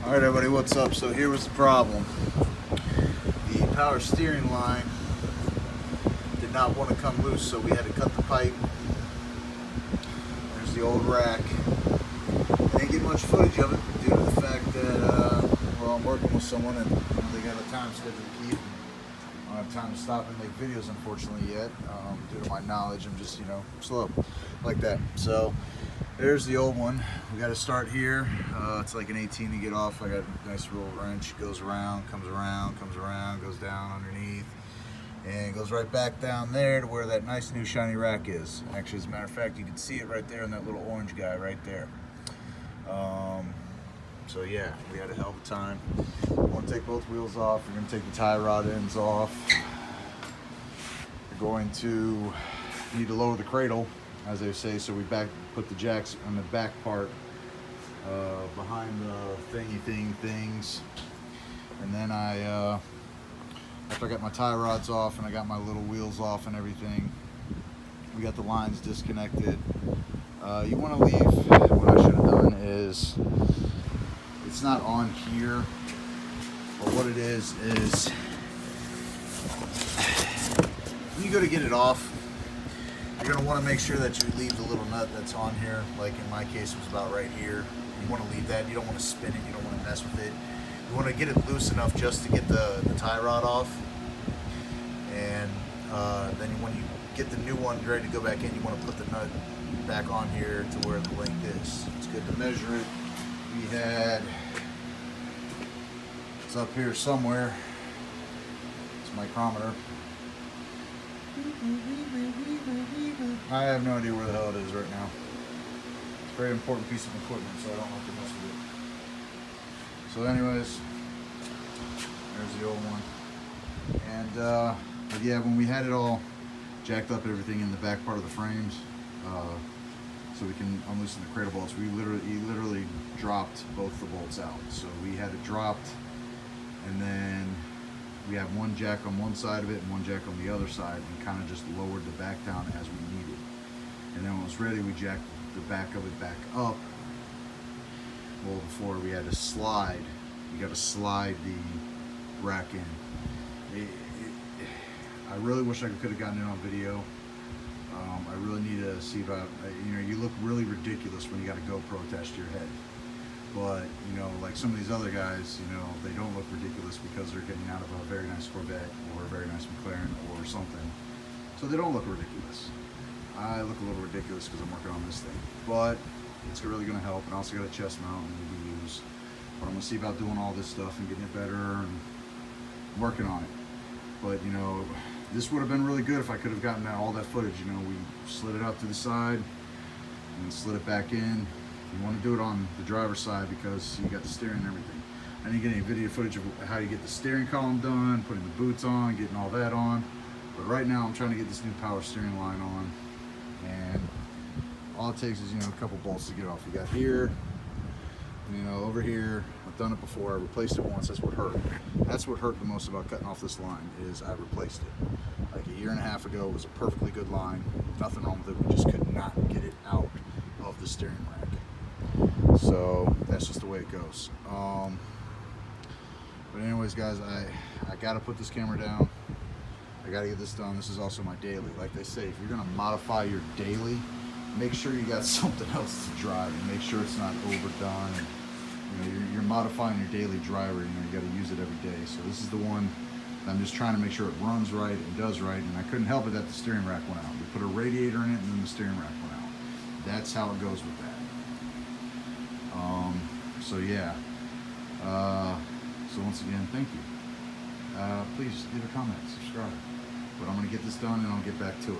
Alright everybody, what's up? So here was the problem. The power steering line did not want to come loose, so we had to cut the pipe. There's the old rack. I didn't get much footage of it due to the fact that well, I'm working with someone and they got a time schedule to keep. I don't have time to stop and make videos unfortunately yet. Due to my knowledge, I'm just, slow like that. So there's the old one. We got to start here. It's like an 18 to get off. I got a nice little wrench. Goes around, comes around, goes down underneath, and goes right back down there to where that nice new shiny rack is. Actually, as a matter of fact, you can see it right there in that little orange guy right there. So yeah, we had a hell of a time. We're going to take both wheels off. We're going to take the tie rod ends off. We're going to need to lower the cradle, as they say, so we put the jacks on the back part behind the things, and then after I got my tie rods off and I got my little wheels off and everything, we got the lines disconnected. You want to leave, what I should have done is, it's not on here, but what it is when you go to get it off, you're going to want to make sure that you leave the little nut that's on here. Like in my case, it was about right here. You want to leave that. You don't want to spin it. You don't want to mess with it. You want to get it loose enough just to get the tie rod off. And then when you get the new one ready to go back in, you want to put the nut back on here to where the length is. It's good to measure it. It's up here somewhere. It's a micrometer. I have no idea where the hell it is right now. It's a very important piece of equipment, so I don't have to mess with it. So anyways, there's the old one. And but yeah, when we had it all jacked up and everything in the back part of the frames, so we can unloosen the cradle bolts, he literally dropped both the bolts out. So we had it dropped, and then we have one jack on one side of it and one jack on the other side, and kind of just lowered the back down as we needed. And then when it was ready, we jacked the back of it back up. Well, before we had to slide, you got to slide the rack in. I really wish I could have gotten it on video. I really need to see about, you look really ridiculous when you got a GoPro attached to your head. But, like some of these other guys, they don't look ridiculous because they're getting out of a very nice Corvette or a very nice McLaren or something. So they don't look ridiculous. I look a little ridiculous because I'm working on this thing. But it's really going to help. And I also got a chest mount and we use. But I'm going to see about doing all this stuff and getting it better and working on it. But, this would have been really good if I could have gotten all that footage. We slid it out to the side and slid it back in. You want to do it on the driver's side because you got the steering and everything. I didn't get any video footage of how you get the steering column done, putting the boots on, getting all that on. But right now I'm trying to get this new power steering line on. And all it takes is, a couple bolts to get off. You got here, over here. I've done it before. I replaced it once. That's what hurt. That's what hurt the most about cutting off this line is I replaced it. Like a year and a half ago, it was a perfectly good line. Nothing wrong with it. We just could not get it out of the steering rack. So that's just the way it goes. But anyways, guys, I got to put this camera down. I got to get this done. This is also my daily. Like they say, if you're going to modify your daily, make sure you got something else to drive and make sure it's not overdone. And, you're modifying your daily driver. You got to use it every day. So this is the one that I'm just trying to make sure it runs right and does right. And I couldn't help it that the steering rack went out. We put a radiator in it and then the steering rack went out. That's how it goes with that. So yeah. So once again, thank you. Please leave a comment, subscribe. But I'm going to get this done and I'll get back to it.